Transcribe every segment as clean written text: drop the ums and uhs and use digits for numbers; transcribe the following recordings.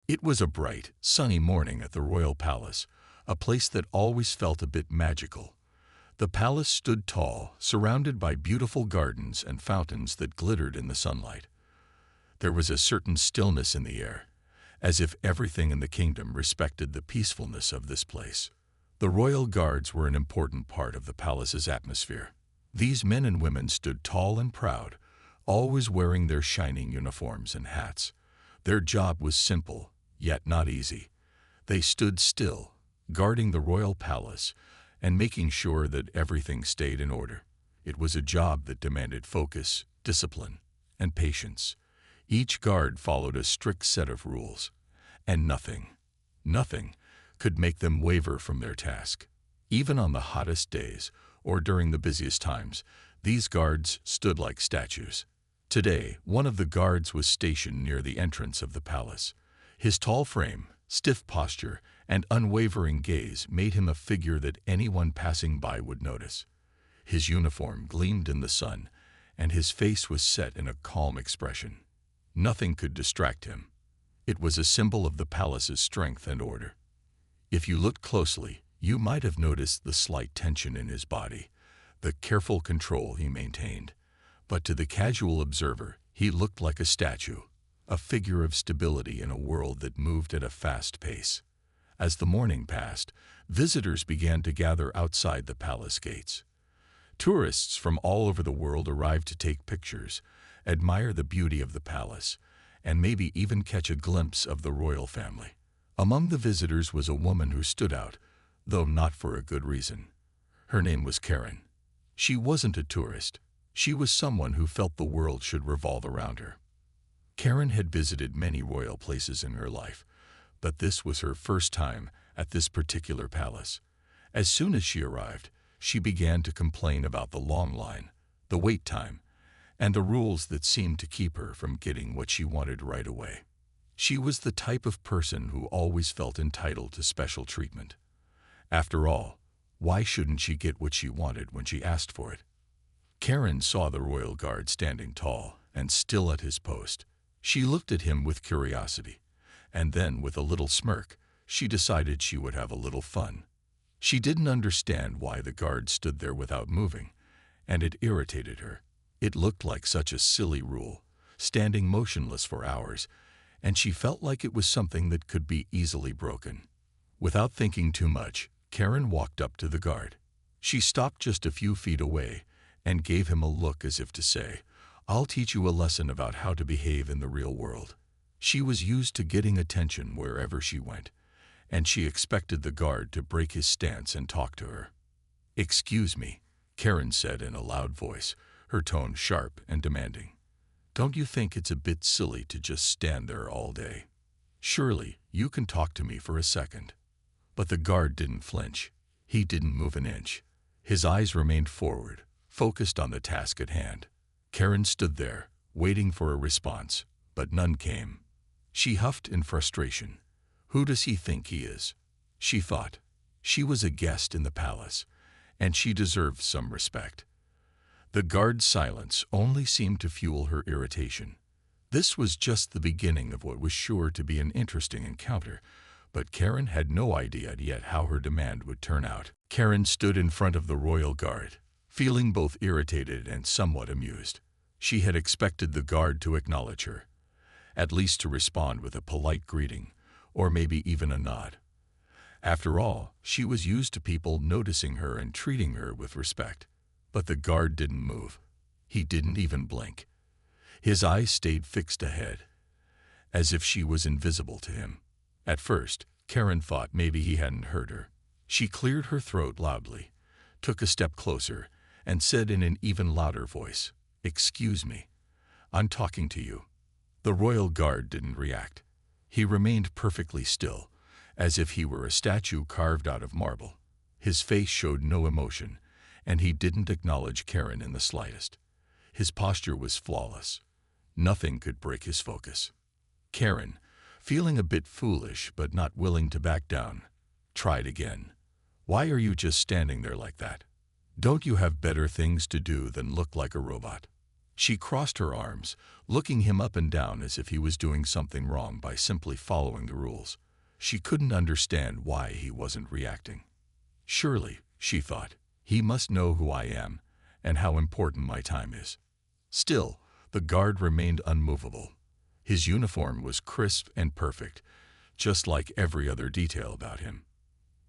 It was a bright, sunny morning at the royal palace, a place that always felt a bit magical. The palace stood tall, surrounded by beautiful gardens and fountains that glittered in the sunlight. There was a certain stillness in the air, as if everything in the kingdom respected the peacefulness of this place. The royal guards were an important part of the palace's atmosphere. These men and women stood tall and proud, always wearing their shining uniforms and hats. Their job was simple, yet not easy. They stood still, guarding the royal palace and making sure that everything stayed in order. It was a job that demanded focus, discipline, and patience. Each guard followed a strict set of rules, and nothing could make them waver from their task. Even on the hottest days or during the busiest times, these guards stood like statues. Today, one of the guards was stationed near the entrance of the palace. His tall frame, stiff posture, and unwavering gaze made him a figure that anyone passing by would notice. His uniform gleamed in the sun, and his face was set in a calm expression. Nothing could distract him. It was a symbol of the palace's strength and order. If you looked closely, you might have noticed the slight tension in his body, the careful control he maintained. But to the casual observer, he looked like a statue, a figure of stability in a world that moved at a fast pace. As the morning passed, visitors began to gather outside the palace gates. Tourists from all over the world arrived to take pictures, admire the beauty of the palace, and maybe even catch a glimpse of the royal family. Among the visitors was a woman who stood out, though not for a good reason. Her name was Karen. She wasn't a tourist. She was someone who felt the world should revolve around her. Karen had visited many royal places in her life, but this was her first time at this particular palace. As soon as she arrived, she began to complain about the long line, the wait time, and the rules that seemed to keep her from getting what she wanted right away. She was the type of person who always felt entitled to special treatment. After all, why shouldn't she get what she wanted when she asked for it? Karen saw the royal guard standing tall and still at his post. She looked at him with curiosity, and then with a little smirk, she decided she would have a little fun. She didn't understand why the guard stood there without moving, and it irritated her. It looked like such a silly rule, standing motionless for hours, and she felt like it was something that could be easily broken. Without thinking too much, Karen walked up to the guard. She stopped just a few feet away and gave him a look as if to say, "I'll teach you a lesson about how to behave in the real world." She was used to getting attention wherever she went, and she expected the guard to break his stance and talk to her. "Excuse me," Karen said in a loud voice, her tone sharp and demanding. "Don't you think it's a bit silly to just stand there all day? Surely you can talk to me for a second." But the guard didn't flinch. He didn't move an inch. His eyes remained forward, focused on the task at hand. Karen stood there, waiting for a response, but none came. She huffed in frustration. Who does he think he is? She thought. She was a guest in the palace, and she deserved some respect. The guard's silence only seemed to fuel her irritation. This was just the beginning of what was sure to be an interesting encounter, but Karen had no idea yet how her demand would turn out. Karen stood in front of the royal guard, feeling both irritated and somewhat amused. She had expected the guard to acknowledge her, at least to respond with a polite greeting, or maybe even a nod. After all, she was used to people noticing her and treating her with respect. But the guard didn't move. He didn't even blink. His eyes stayed fixed ahead, as if she was invisible to him. At first, Karen thought maybe he hadn't heard her. She cleared her throat loudly, took a step closer, and said in an even louder voice, "Excuse me, I'm talking to you." The royal guard didn't react. He remained perfectly still, as if he were a statue carved out of marble. His face showed no emotion, and he didn't acknowledge Karen in the slightest. His posture was flawless. Nothing could break his focus. Karen, feeling a bit foolish but not willing to back down, tried again. "Why are you just standing there like that? Don't you have better things to do than look like a robot?" She crossed her arms, looking him up and down as if he was doing something wrong by simply following the rules. She couldn't understand why he wasn't reacting. Surely, she thought, he must know who I am and how important my time is. Still, the guard remained unmovable. His uniform was crisp and perfect, just like every other detail about him.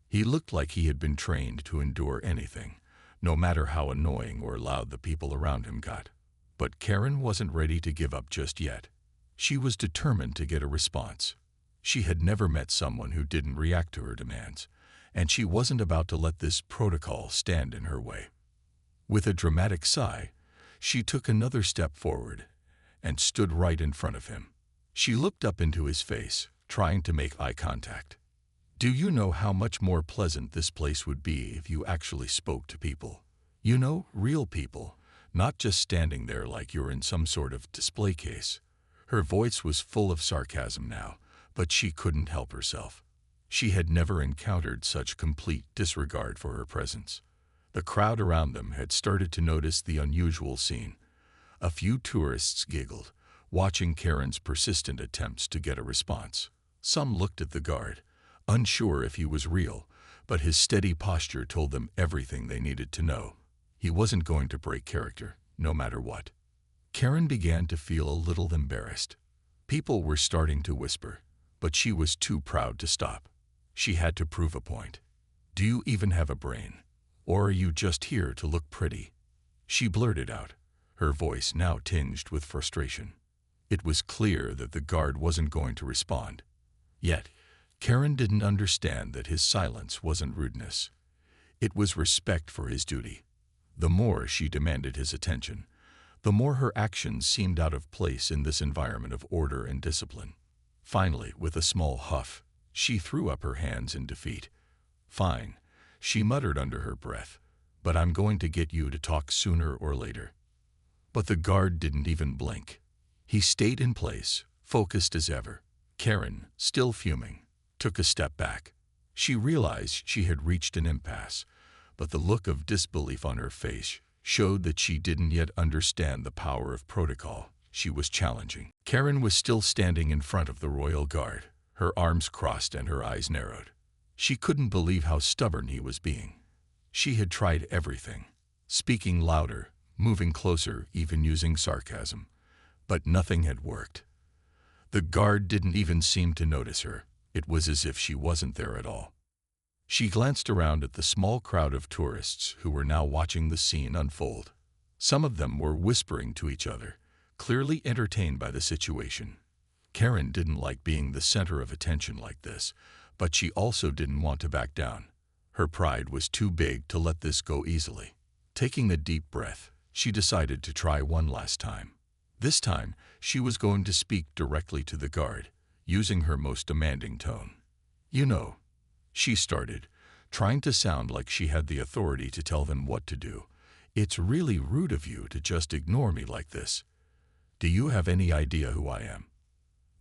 He looked like he had been trained to endure anything, no matter how annoying or loud the people around him got. But Karen wasn't ready to give up just yet. She was determined to get a response. She had never met someone who didn't react to her demands, and she wasn't about to let this protocol stand in her way. With a dramatic sigh, she took another step forward and stood right in front of him. She looked up into his face, trying to make eye contact. "Do you know how much more pleasant this place would be if you actually spoke to people? You know, real people, not just standing there like you're in some sort of display case." Her voice was full of sarcasm now, but she couldn't help herself. She had never encountered such complete disregard for her presence. The crowd around them had started to notice the unusual scene. A few tourists giggled, watching Karen's persistent attempts to get a response. Some looked at the guard, unsure if he was real, but his steady posture told them everything they needed to know. He wasn't going to break character, no matter what. Karen began to feel a little embarrassed. People were starting to whisper, but she was too proud to stop. She had to prove a point. "Do you even have a brain? Or are you just here to look pretty?" She blurted out, her voice now tinged with frustration. It was clear that the guard wasn't going to respond. Yet, Karen didn't understand that his silence wasn't rudeness. It was respect for his duty. The more she demanded his attention, the more her actions seemed out of place in this environment of order and discipline. Finally, with a small huff, she threw up her hands in defeat. "Fine," she muttered under her breath, "but I'm going to get you to talk sooner or later." But the guard didn't even blink. He stayed in place, focused as ever. Karen, still fuming, took a step back. She realized she had reached an impasse, but the look of disbelief on her face showed that she didn't yet understand the power of protocol she was challenging. Karen was still standing in front of the royal guard, her arms crossed and her eyes narrowed. She couldn't believe how stubborn he was being. She had tried everything, speaking louder, moving closer, even using sarcasm, but nothing had worked. The guard didn't even seem to notice her. It was as if she wasn't there at all. She glanced around at the small crowd of tourists who were now watching the scene unfold. Some of them were whispering to each other, clearly entertained by the situation. Karen didn't like being the center of attention like this, but she also didn't want to back down. Her pride was too big to let this go easily. Taking a deep breath, she decided to try one last time. This time, she was going to speak directly to the guard, using her most demanding tone. "You know," she started, trying to sound like she had the authority to tell them what to do, "it's really rude of you to just ignore me like this. Do you have any idea who I am?"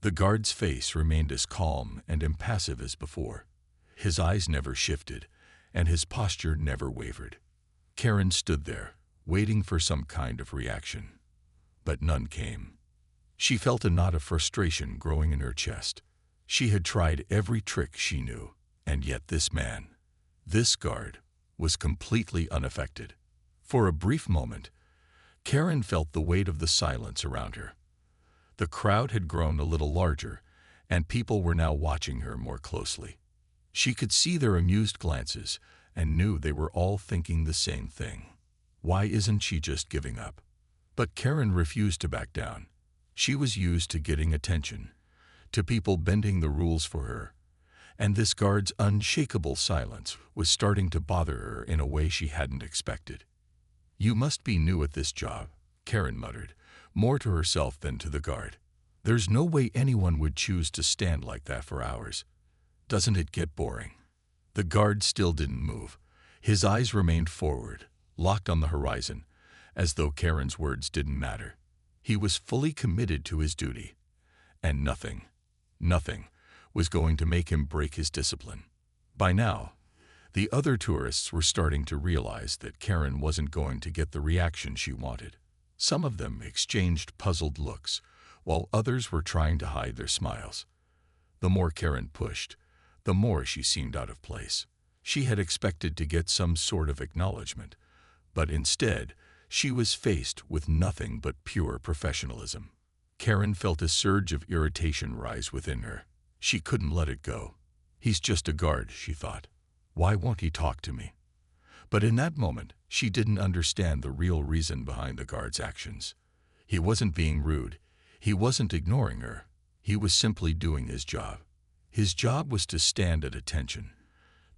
The guard's face remained as calm and impassive as before. His eyes never shifted, and his posture never wavered. Karen stood there, waiting for some kind of reaction. But none came. She felt a knot of frustration growing in her chest. She had tried every trick she knew, and yet this man, this guard, was completely unaffected. For a brief moment, Karen felt the weight of the silence around her. The crowd had grown a little larger, and people were now watching her more closely. She could see their amused glances and knew they were all thinking the same thing. Why isn't she just giving up? But Karen refused to back down. She was used to getting attention, to people bending the rules for her, and this guard's unshakable silence was starting to bother her in a way she hadn't expected. "You must be new at this job," Karen muttered, more to herself than to the guard. "There's no way anyone would choose to stand like that for hours. Doesn't it get boring?" The guard still didn't move. His eyes remained forward, locked on the horizon, as though Karen's words didn't matter. He was fully committed to his duty, and nothing was going to make him break his discipline. By now, the other tourists were starting to realize that Karen wasn't going to get the reaction she wanted. Some of them exchanged puzzled looks, while others were trying to hide their smiles. The more Karen pushed, the more she seemed out of place. She had expected to get some sort of acknowledgement, but instead, she was faced with nothing but pure professionalism. Karen felt a surge of irritation rise within her. She couldn't let it go. He's just a guard, she thought. Why won't he talk to me? But in that moment, she didn't understand the real reason behind the guard's actions. He wasn't being rude. He wasn't ignoring her. He was simply doing his job. His job was to stand at attention,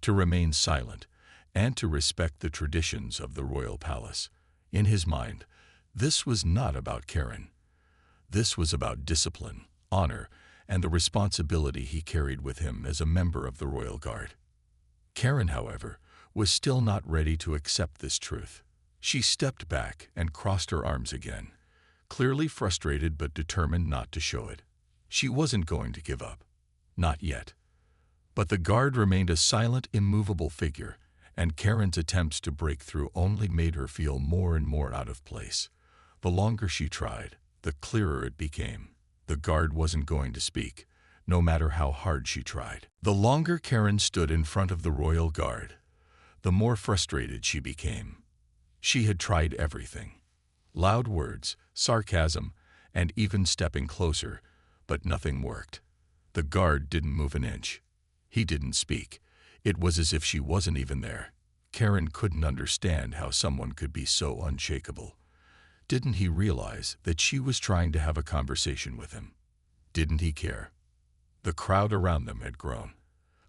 to remain silent, and to respect the traditions of the royal palace. In his mind, this was not about Karen. This was about discipline, honor, and the responsibility he carried with him as a member of the royal guard. Karen, however, was still not ready to accept this truth. She stepped back and crossed her arms again, clearly frustrated but determined not to show it. She wasn't going to give up. Not yet. But the guard remained a silent, immovable figure, and Karen's attempts to break through only made her feel more and more out of place. The longer she tried, the clearer it became. The guard wasn't going to speak, no matter how hard she tried. The longer Karen stood in front of the royal guard, the more frustrated she became. She had tried everything. Loud words, sarcasm, and even stepping closer, but nothing worked. The guard didn't move an inch. He didn't speak. It was as if she wasn't even there. Karen couldn't understand how someone could be so unshakable. Didn't he realize that she was trying to have a conversation with him? Didn't he care? The crowd around them had grown.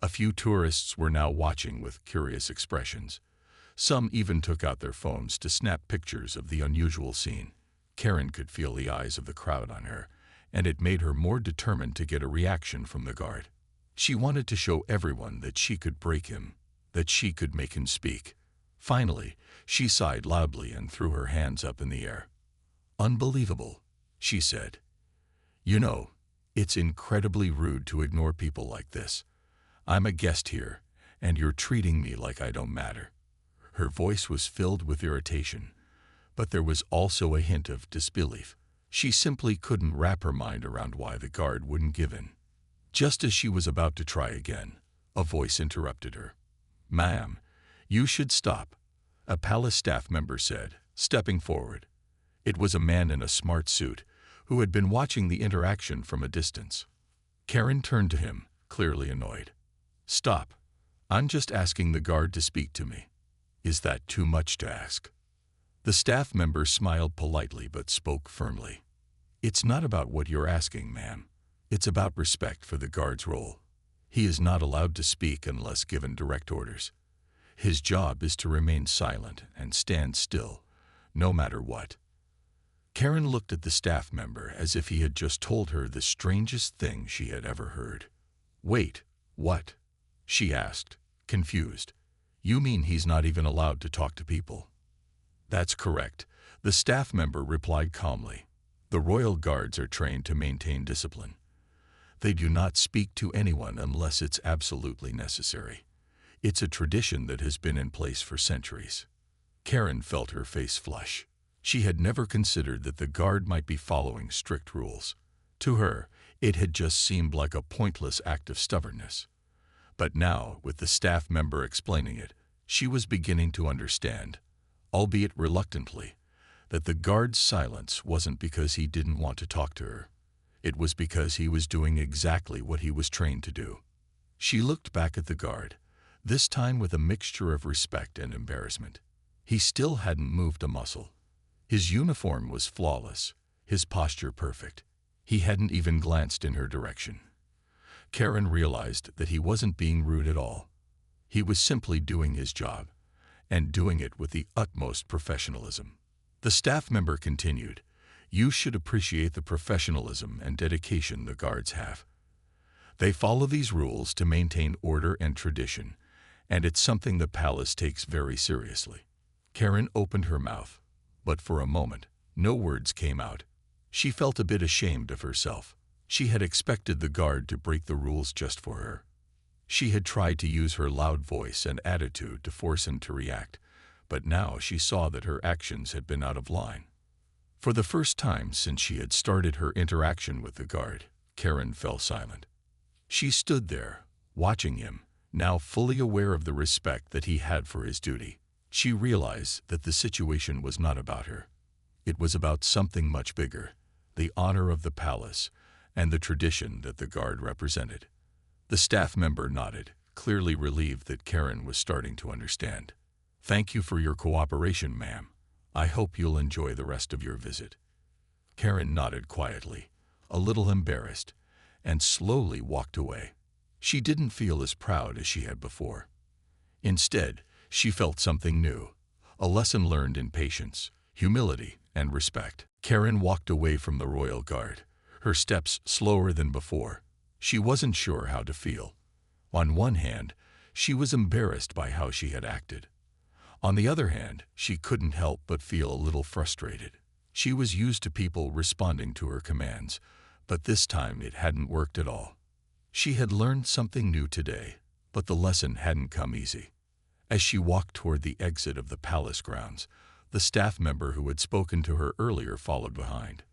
A few tourists were now watching with curious expressions. Some even took out their phones to snap pictures of the unusual scene. Karen could feel the eyes of the crowd on her, and it made her more determined to get a reaction from the guard. She wanted to show everyone that she could break him, that she could make him speak. Finally, she sighed loudly and threw her hands up in the air. "Unbelievable," she said. "You know, it's incredibly rude to ignore people like this. I'm a guest here, and you're treating me like I don't matter." Her voice was filled with irritation, but there was also a hint of disbelief. She simply couldn't wrap her mind around why the guard wouldn't give in. Just as she was about to try again, a voice interrupted her. "Ma'am, you should stop," a palace staff member said, stepping forward. It was a man in a smart suit who had been watching the interaction from a distance. Karen turned to him, clearly annoyed. "Stop. I'm just asking the guard to speak to me. Is that too much to ask?" The staff member smiled politely but spoke firmly. "It's not about what you're asking, ma'am. It's about respect for the guard's role. He is not allowed to speak unless given direct orders. His job is to remain silent and stand still, no matter what." Karen looked at the staff member as if he had just told her the strangest thing she had ever heard. "Wait, what?" she asked, confused. "You mean he's not even allowed to talk to people?" "That's correct," the staff member replied calmly. "The royal guards are trained to maintain discipline. They do not speak to anyone unless it's absolutely necessary. It's a tradition that has been in place for centuries." Karen felt her face flush. She had never considered that the guard might be following strict rules. To her, it had just seemed like a pointless act of stubbornness. But now, with the staff member explaining it, she was beginning to understand, albeit reluctantly, that the guard's silence wasn't because he didn't want to talk to her. It was because he was doing exactly what he was trained to do. She looked back at the guard, this time with a mixture of respect and embarrassment. He still hadn't moved a muscle. His uniform was flawless, his posture perfect. He hadn't even glanced in her direction. Karen realized that he wasn't being rude at all. He was simply doing his job, and doing it with the utmost professionalism. The staff member continued, "You should appreciate the professionalism and dedication the guards have. They follow these rules to maintain order and tradition, and it's something the palace takes very seriously." Karen opened her mouth, but for a moment, no words came out. She felt a bit ashamed of herself. She had expected the guard to break the rules just for her. She had tried to use her loud voice and attitude to force him to react, but now she saw that her actions had been out of line. For the first time since she had started her interaction with the guard, Karen fell silent. She stood there, watching him, now fully aware of the respect that he had for his duty. She realized that the situation was not about her. It was about something much bigger, the honor of the palace and the tradition that the guard represented. The staff member nodded, clearly relieved that Karen was starting to understand. "Thank you for your cooperation, ma'am. I hope you'll enjoy the rest of your visit." Karen nodded quietly, a little embarrassed, and slowly walked away. She didn't feel as proud as she had before. Instead, she felt something new, a lesson learned in patience, humility, and respect. Karen walked away from the royal guard, her steps slower than before. She wasn't sure how to feel. On one hand, she was embarrassed by how she had acted. On the other hand, she couldn't help but feel a little frustrated. She was used to people responding to her commands, but this time it hadn't worked at all. She had learned something new today, but the lesson hadn't come easy. As she walked toward the exit of the palace grounds, the staff member who had spoken to her earlier followed behind.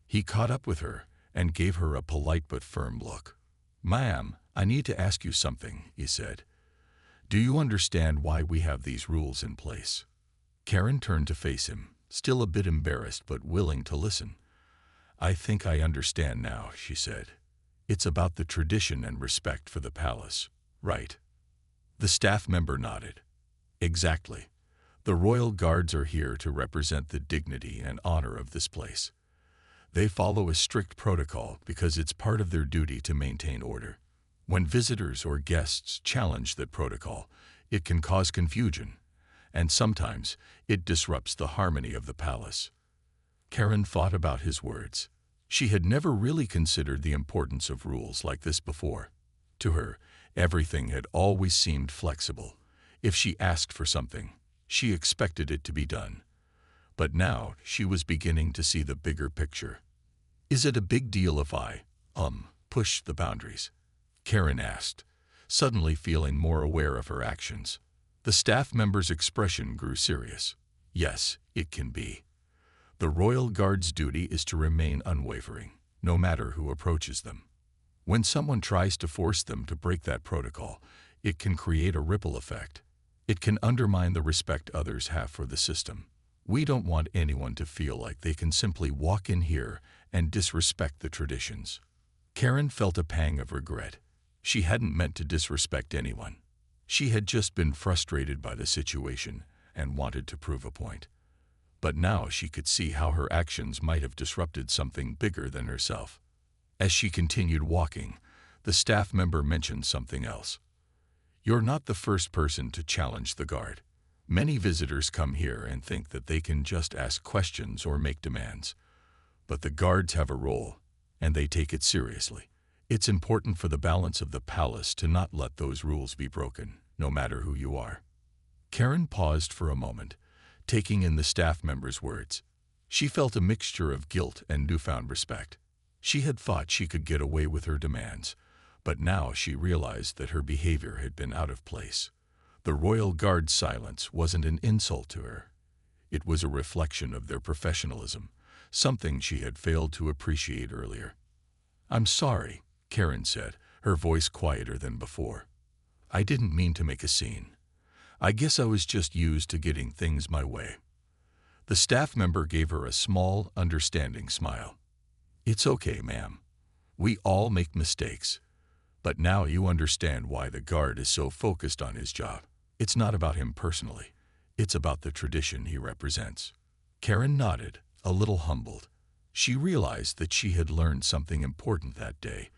He caught up with her and gave her a polite but firm look. "Ma'am, I need to ask you something," he said. "Do you understand why we have these rules in place?" Karen turned to face him, still a bit embarrassed but willing to listen. "I think I understand now," she said. "It's about the tradition and respect for the palace, right?" The staff member nodded. "Exactly. The royal guards are here to represent the dignity and honor of this place. They follow a strict protocol because it's part of their duty to maintain order. When visitors or guests challenge that protocol, it can cause confusion, and sometimes it disrupts the harmony of the palace." Karen thought about his words. She had never really considered the importance of rules like this before. To her, everything had always seemed flexible. If she asked for something, she expected it to be done. But now she was beginning to see the bigger picture. "Is it a big deal if I, push the boundaries?" Karen asked, suddenly feeling more aware of her actions. The staff member's expression grew serious. "Yes, it can be. The royal guard's duty is to remain unwavering, no matter who approaches them. When someone tries to force them to break that protocol, it can create a ripple effect. It can undermine the respect others have for the system. We don't want anyone to feel like they can simply walk in here and disrespect the traditions." Karen felt a pang of regret. She hadn't meant to disrespect anyone. She had just been frustrated by the situation and wanted to prove a point. But now she could see how her actions might have disrupted something bigger than herself. As she continued walking, the staff member mentioned something else. "You're not the first person to challenge the guard. Many visitors come here and think that they can just ask questions or make demands. But the guards have a role, and they take it seriously. It's important for the balance of the palace to not let those rules be broken, no matter who you are." Karen paused for a moment, taking in the staff member's words. She felt a mixture of guilt and newfound respect. She had thought she could get away with her demands, but now she realized that her behavior had been out of place. The royal guard's silence wasn't an insult to her. It was a reflection of their professionalism, something she had failed to appreciate earlier. "I'm sorry," Karen said, her voice quieter than before. "I didn't mean to make a scene. I guess I was just used to getting things my way." The staff member gave her a small, understanding smile. "It's okay, ma'am. We all make mistakes. But now you understand why the guard is so focused on his job. It's not about him personally. It's about the tradition he represents." Karen nodded, a little humbled. She realized that she had learned something important that day,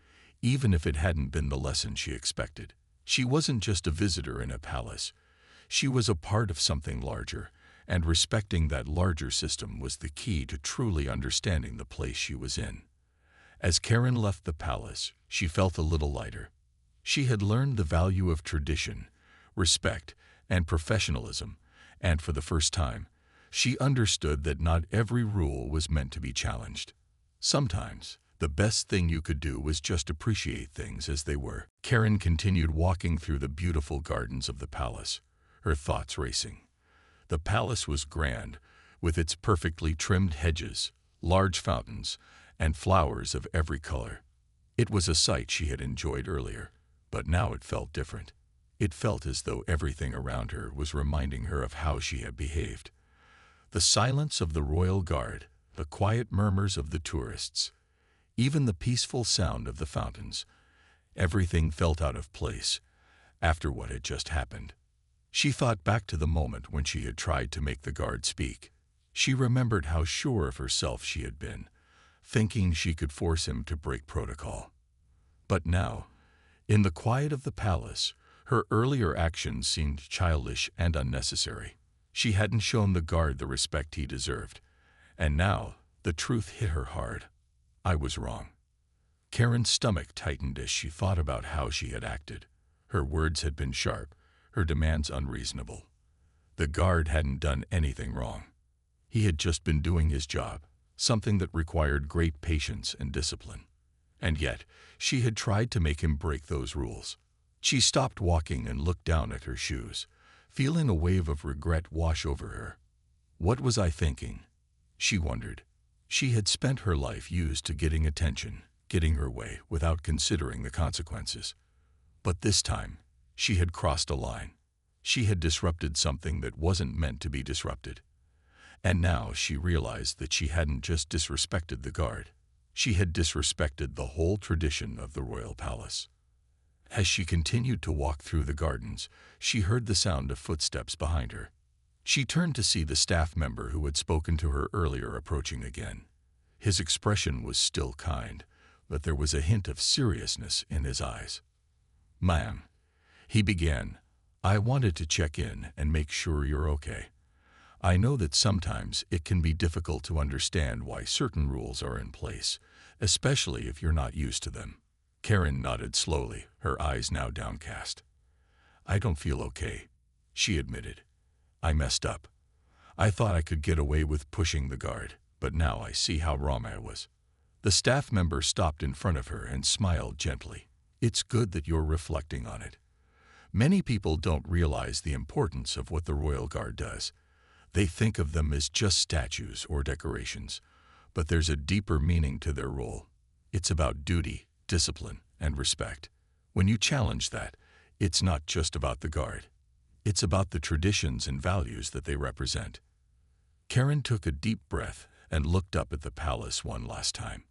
even if it hadn't been the lesson she expected. She wasn't just a visitor in a palace. She was a part of something larger, and respecting that larger system was the key to truly understanding the place she was in. As Karen left the palace, she felt a little lighter. She had learned the value of tradition, respect, and professionalism, and for the first time, she understood that not every rule was meant to be challenged. Sometimes, the best thing you could do was just appreciate things as they were. Karen continued walking through the beautiful gardens of the palace, her thoughts racing. The palace was grand, with its perfectly trimmed hedges, large fountains, and flowers of every color. It was a sight she had enjoyed earlier, but now it felt different. It felt as though everything around her was reminding her of how she had behaved. The silence of the royal guard, the quiet murmurs of the tourists, even the peaceful sound of the fountains, everything felt out of place after what had just happened. She thought back to the moment when she had tried to make the guard speak. She remembered how sure of herself she had been, thinking she could force him to break protocol. But now, in the quiet of the palace, her earlier actions seemed childish and unnecessary. She hadn't shown the guard the respect he deserved, and now the truth hit her hard. I was wrong. Karen's stomach tightened as she thought about how she had acted. Her words had been sharp, her demands unreasonable. The guard hadn't done anything wrong. He had just been doing his job, something that required great patience and discipline. And yet, she had tried to make him break those rules. She stopped walking and looked down at her shoes, feeling a wave of regret wash over her. What was I thinking? She wondered. She had spent her life used to getting attention, getting her way without considering the consequences. But this time, she had crossed a line. She had disrupted something that wasn't meant to be disrupted. And now she realized that she hadn't just disrespected the guard. She had disrespected the whole tradition of the royal palace. As she continued to walk through the gardens, she heard the sound of footsteps behind her. She turned to see the staff member who had spoken to her earlier approaching again. His expression was still kind, but there was a hint of seriousness in his eyes. "Ma'am," he began, "I wanted to check in and make sure you're okay. I know that sometimes it can be difficult to understand why certain rules are in place, especially if you're not used to them." Karen nodded slowly, her eyes now downcast. "I don't feel okay," she admitted. "I messed up. I thought I could get away with pushing the guard, but now I see how wrong I was." The staff member stopped in front of her and smiled gently. "It's good that you're reflecting on it. Many people don't realize the importance of what the Royal Guard does. They think of them as just statues or decorations, but there's a deeper meaning to their role. It's about duty, discipline, and respect. When you challenge that, it's not just about the guard. It's about the traditions and values that they represent." Karen took a deep breath and looked up at the palace one last time.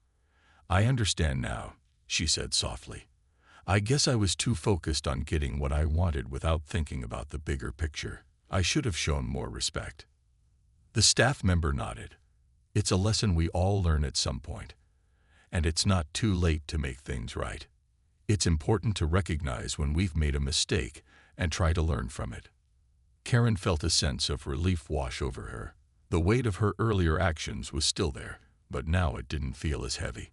"I understand now," she said softly. "I guess I was too focused on getting what I wanted without thinking about the bigger picture. I should have shown more respect." The staff member nodded. "It's a lesson we all learn at some point. And it's not too late to make things right. It's important to recognize when we've made a mistake and try to learn from it." Karen felt a sense of relief wash over her. The weight of her earlier actions was still there, but now it didn't feel as heavy.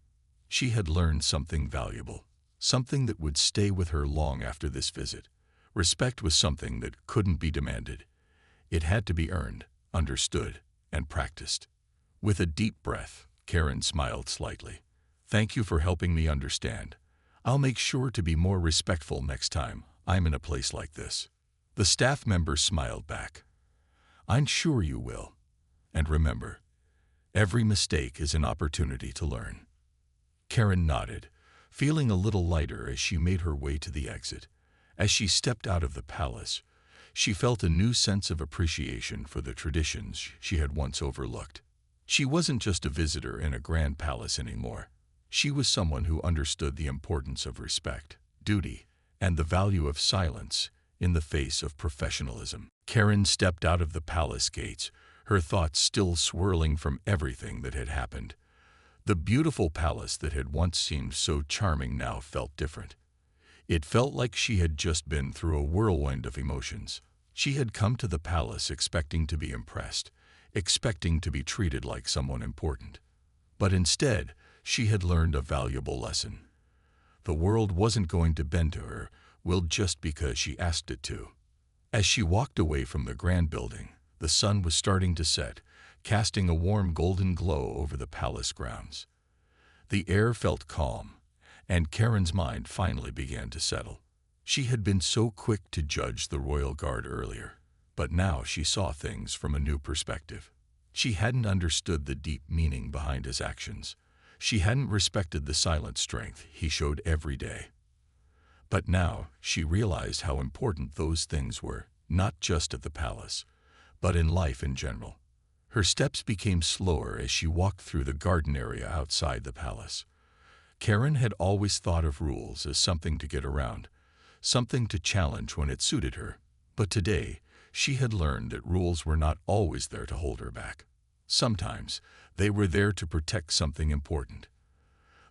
She had learned something valuable, something that would stay with her long after this visit. Respect was something that couldn't be demanded. It had to be earned, understood, and practiced. With a deep breath, Karen smiled slightly. "Thank you for helping me understand. I'll make sure to be more respectful next time I'm in a place like this." The staff member smiled back. "I'm sure you will. And remember, every mistake is an opportunity to learn." Karen nodded, feeling a little lighter as she made her way to the exit. As she stepped out of the palace, she felt a new sense of appreciation for the traditions she had once overlooked. She wasn't just a visitor in a grand palace anymore. She was someone who understood the importance of respect, duty, and the value of silence in the face of professionalism. Karen stepped out of the palace gates, her thoughts still swirling from everything that had happened. The beautiful palace that had once seemed so charming now felt different. It felt like she had just been through a whirlwind of emotions. She had come to the palace expecting to be impressed, expecting to be treated like someone important. But instead, she had learned a valuable lesson. The world wasn't going to bend to her will just because she asked it to. As she walked away from the grand building, the sun was starting to set, casting a warm golden glow over the palace grounds. The air felt calm, and Karen's mind finally began to settle. She had been so quick to judge the royal guard earlier, but now she saw things from a new perspective. She hadn't understood the deep meaning behind his actions. She hadn't respected the silent strength he showed every day. But now she realized how important those things were, not just at the palace, but in life in general. Her steps became slower as she walked through the garden area outside the palace. Karen had always thought of rules as something to get around, something to challenge when it suited her. But today, she had learned that rules were not always there to hold her back. Sometimes, they were there to protect something important.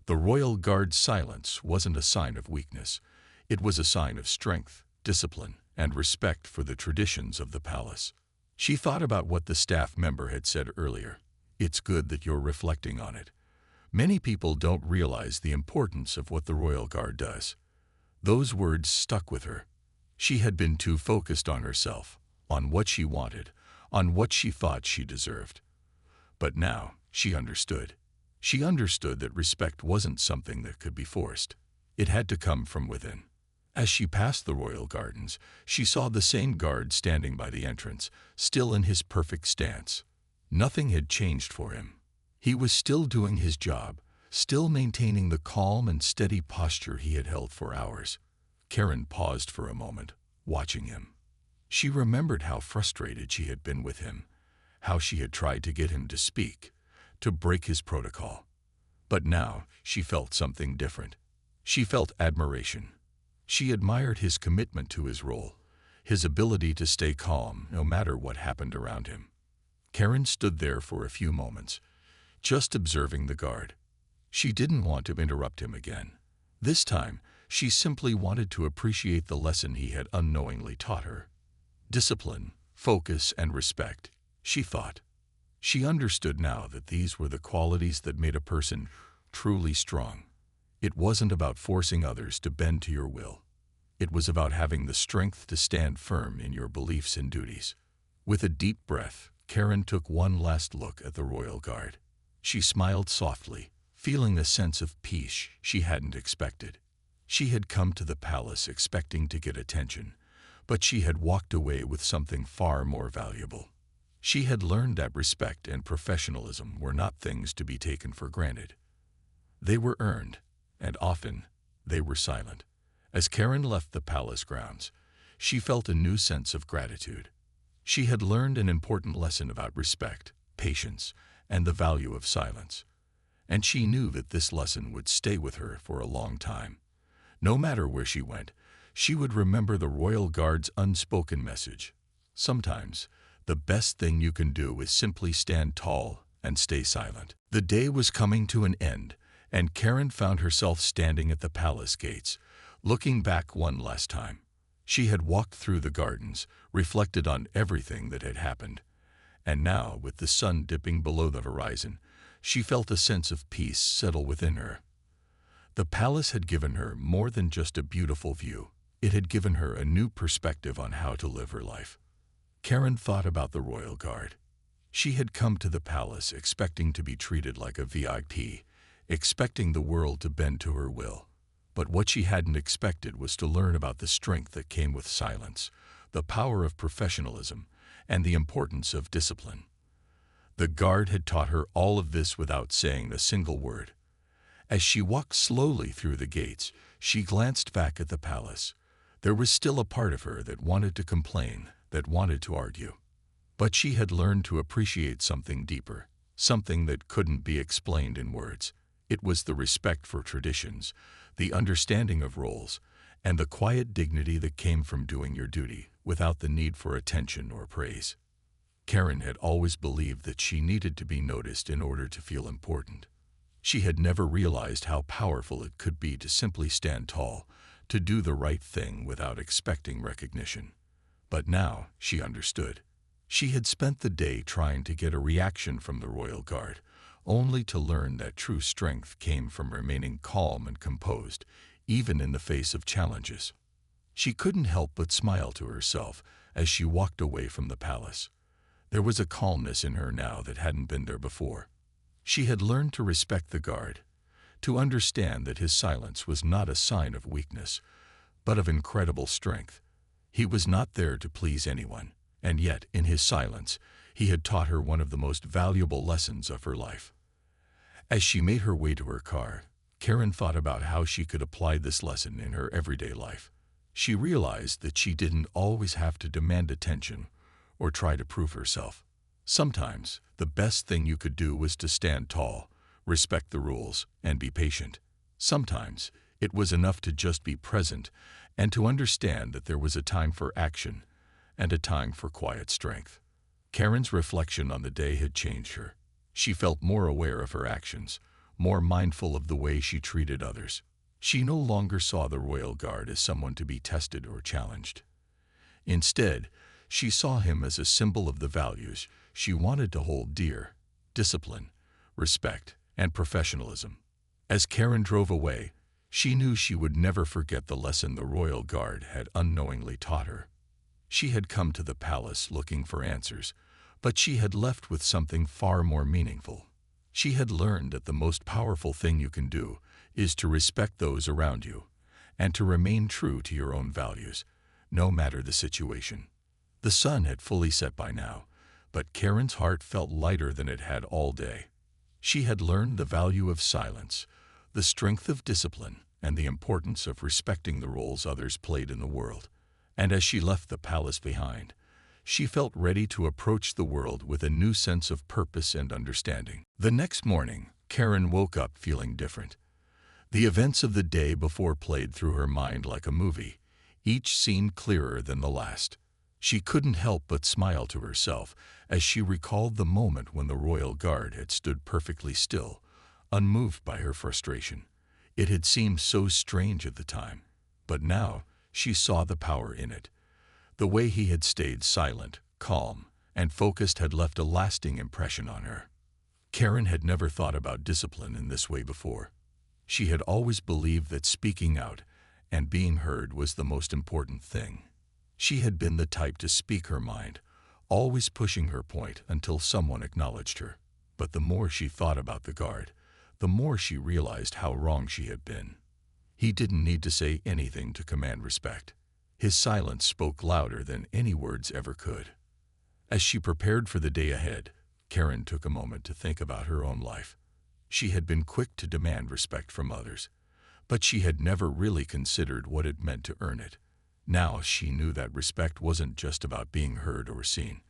The royal guard's silence wasn't a sign of weakness. It was a sign of strength, discipline, and respect for the traditions of the palace. She thought about what the staff member had said earlier. It's good that you're reflecting on it. Many people don't realize the importance of what the royal guard does. Those words stuck with her. She had been too focused on herself, on what she wanted, on what she thought she deserved. But now, she understood. She understood that respect wasn't something that could be forced. It had to come from within. As she passed the royal gardens, she saw the same guard standing by the entrance, still in his perfect stance. Nothing had changed for him. He was still doing his job, still maintaining the calm and steady posture he had held for hours. Karen paused for a moment, watching him. She remembered how frustrated she had been with him, how she had tried to get him to speak, to break his protocol. But now she felt something different. She felt admiration. She admired his commitment to his role, his ability to stay calm no matter what happened around him. Karen stood there for a few moments, just observing the guard. She didn't want to interrupt him again. This time, she simply wanted to appreciate the lesson he had unknowingly taught her. Discipline, focus, and respect, she thought. She understood now that these were the qualities that made a person truly strong. It wasn't about forcing others to bend to your will. It was about having the strength to stand firm in your beliefs and duties. With a deep breath, Karen took one last look at the royal guard. She smiled softly, feeling a sense of peace she hadn't expected. She had come to the palace expecting to get attention, but she had walked away with something far more valuable. She had learned that respect and professionalism were not things to be taken for granted. They were earned, and often they were silent. As Karen left the palace grounds, she felt a new sense of gratitude. She had learned an important lesson about respect, patience, and the value of silence. And she knew that this lesson would stay with her for a long time. No matter where she went, she would remember the royal guard's unspoken message. Sometimes, the best thing you can do is simply stand tall and stay silent. The day was coming to an end, and Karen found herself standing at the palace gates, looking back one last time. She had walked through the gardens, reflected on everything that had happened, and now, with the sun dipping below the horizon, she felt a sense of peace settle within her. The palace had given her more than just a beautiful view. It had given her a new perspective on how to live her life. Karen thought about the royal guard. She had come to the palace expecting to be treated like a VIP, expecting the world to bend to her will. But what she hadn't expected was to learn about the strength that came with silence, the power of professionalism, and the importance of discipline. The guard had taught her all of this without saying a single word. As she walked slowly through the gates, she glanced back at the palace. There was still a part of her that wanted to complain, that wanted to argue. But she had learned to appreciate something deeper, something that couldn't be explained in words. It was the respect for traditions, the understanding of roles, and the quiet dignity that came from doing your duty without the need for attention or praise. Karen had always believed that she needed to be noticed in order to feel important. She had never realized how powerful it could be to simply stand tall, to do the right thing without expecting recognition. But now she understood. She had spent the day trying to get a reaction from the royal guard, only to learn that true strength came from remaining calm and composed, even in the face of challenges. She couldn't help but smile to herself as she walked away from the palace. There was a calmness in her now that hadn't been there before. She had learned to respect the guard, to understand that his silence was not a sign of weakness, but of incredible strength. He was not there to please anyone, and yet, in his silence, He had taught her one of the most valuable lessons of her life. As she made her way to her car, Karen thought about how she could apply this lesson in her everyday life. She realized that she didn't always have to demand attention or try to prove herself. Sometimes, the best thing you could do was to stand tall, respect the rules, and be patient. Sometimes, it was enough to just be present and to understand that there was a time for action and a time for quiet strength. Karen's reflection on the day had changed her. She felt more aware of her actions, more mindful of the way she treated others. She no longer saw the Royal Guard as someone to be tested or challenged. Instead, she saw him as a symbol of the values she wanted to hold dear: discipline, respect, and professionalism. As Karen drove away, she knew she would never forget the lesson the Royal Guard had unknowingly taught her. She had come to the palace looking for answers, but she had left with something far more meaningful. She had learned that the most powerful thing you can do is to respect those around you and to remain true to your own values, no matter the situation. The sun had fully set by now, but Karen's heart felt lighter than it had all day. She had learned the value of silence, the strength of discipline, and the importance of respecting the roles others played in the world. And as she left the palace behind, she felt ready to approach the world with a new sense of purpose and understanding. The next morning, Karen woke up feeling different. The events of the day before played through her mind like a movie. Each seemed clearer than the last. She couldn't help but smile to herself as she recalled the moment when the Royal Guard had stood perfectly still, unmoved by her frustration. It had seemed so strange at the time, but now she saw the power in it. The way he had stayed silent, calm, and focused had left a lasting impression on her. Karen had never thought about discipline in this way before. She had always believed that speaking out and being heard was the most important thing. She had been the type to speak her mind, always pushing her point until someone acknowledged her. But the more she thought about the guard, the more she realized how wrong she had been. He didn't need to say anything to command respect. His silence spoke louder than any words ever could. As she prepared for the day ahead, Karen took a moment to think about her own life. She had been quick to demand respect from others, but she had never really considered what it meant to earn it. Now she knew that respect wasn't just about being heard or seen.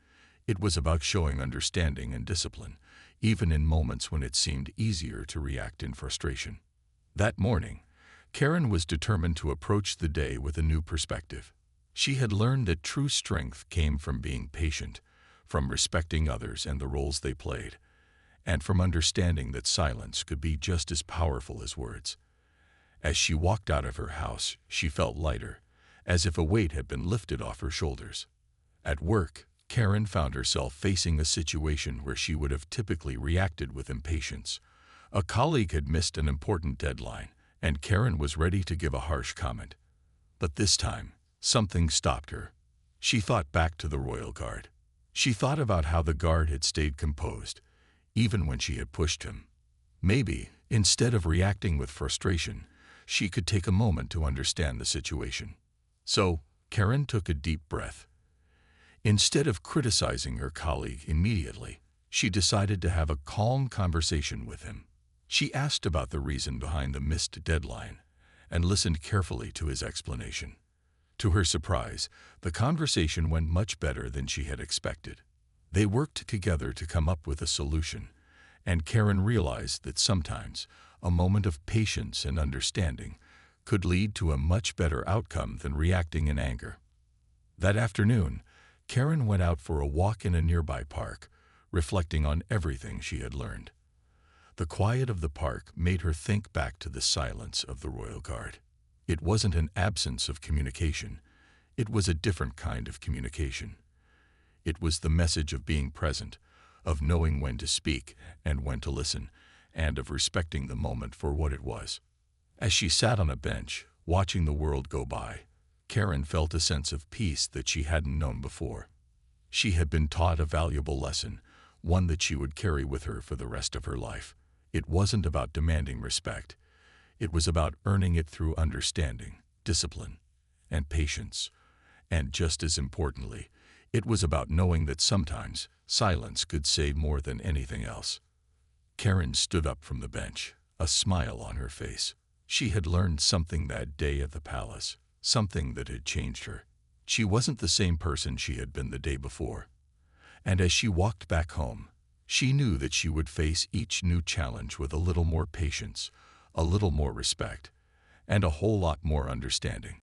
It was about showing understanding and discipline, even in moments when it seemed easier to react in frustration. That morning, Karen was determined to approach the day with a new perspective. She had learned that true strength came from being patient, from respecting others and the roles they played, and from understanding that silence could be just as powerful as words. As she walked out of her house, she felt lighter, as if a weight had been lifted off her shoulders. At work, Karen found herself facing a situation where she would have typically reacted with impatience. A colleague had missed an important deadline, and Karen was ready to give a harsh comment. But this time, something stopped her. She thought back to the Royal Guard. She thought about how the guard had stayed composed, even when she had pushed him. Maybe, instead of reacting with frustration, she could take a moment to understand the situation. So, Karen took a deep breath. Instead of criticizing her colleague immediately, she decided to have a calm conversation with him. She asked about the reason behind the missed deadline and listened carefully to his explanation. To her surprise, the conversation went much better than she had expected. They worked together to come up with a solution, and Karen realized that sometimes a moment of patience and understanding could lead to a much better outcome than reacting in anger. That afternoon, Karen went out for a walk in a nearby park, reflecting on everything she had learned. The quiet of the park made her think back to the silence of the Royal Guard. It wasn't an absence of communication. It was a different kind of communication. It was the message of being present, of knowing when to speak and when to listen, and of respecting the moment for what it was. As she sat on a bench, watching the world go by, Karen felt a sense of peace that she hadn't known before. She had been taught a valuable lesson, one that she would carry with her for the rest of her life. It wasn't about demanding respect. It was about earning it through understanding, discipline, and patience. And just as importantly, It was about knowing that sometimes silence could say more than anything else. Karen stood up from the bench, a smile on her face. She had learned something that day at the palace, something that had changed her. She wasn't the same person she had been the day before. And as she walked back home, she knew that she would face each new challenge with a little more patience, a little more respect, and a whole lot more understanding.